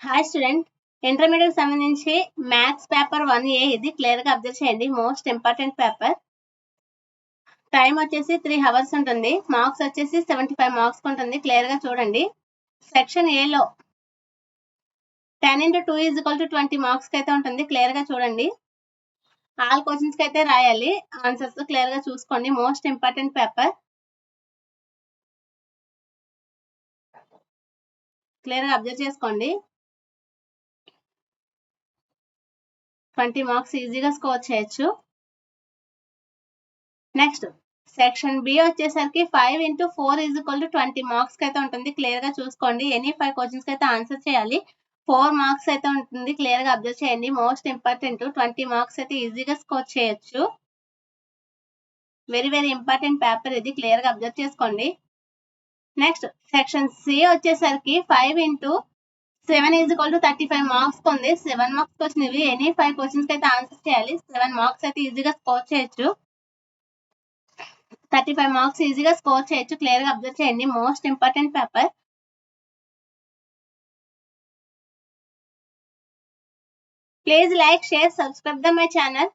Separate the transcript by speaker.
Speaker 1: Hi student, intermediate సంబంధించి maths paper 1A ఇది clear గా అబ్జర్వ్ చేయండి. Most important paper. టైం వచ్చేసి 3 hours ఉంటుంది. మార్క్స్ వచ్చేసి 75 మార్క్స్ ఉంటుంది. క్లియర్ గా చూడండి. సెక్షన్ A లో 10 into 2 is equal to 20 marks అయితే ఉంటుంది. క్లియర్ గా చూడండి. ఆల్ క్వశ్చన్స్ కి అయితే రాయాలి. ఆన్సర్స్ క్లియర్ గా చూసుకోండి. Most important paper. క్లియర్ గా అబ్జర్వ్ చేసుకోండి. 20 మార్క్స్ ఈజీగా స్కోర్ చేయొచ్చు. నెక్స్ట్ సెక్షన్ బి వచ్చేసరికి 5 into 4 is equal to 20 marks అయితే ఉంటుంది. క్లియర్ గా చూసుకోండి. ఎనీ 5 క్వశ్చన్స్ అయితే ఆన్సర్ చేయాలి. 4 మార్క్స్ అయితే ఉంటుంది. క్లియర్ గా అబ్జర్వ్ చేయండి. మోస్ట్ ఇంపార్టెంట్ 20 మార్క్స్ అయితే ఈజీగా స్కోర్ చేయొచ్చు. వెరీ ఇంపార్టెంట్ పేపర్ ఇది. క్లియర్ గా అబ్జర్వ్ చేసుకోండి. నెక్స్ట్ సెక్షన్ సి వచ్చేసరికి 5 into 7 is equal to 35 marks ఉంది. 7 మార్క్స్ క్వశ్చన్ ఇవి. ఎనీ 5 క్వశ్చన్స్ అయితే ఆన్సర్ చేయాలి. 7 మార్క్స్ అయితే ఈజీగా స్కోర్ చేయొచ్చు. 35 మార్క్స్ ఈజీగా స్కోర్ చేయొచ్చు. క్లియర్ గా అబ్జర్వ్ చేయండి. Most important paper. Please like, share, subscribe the my channel.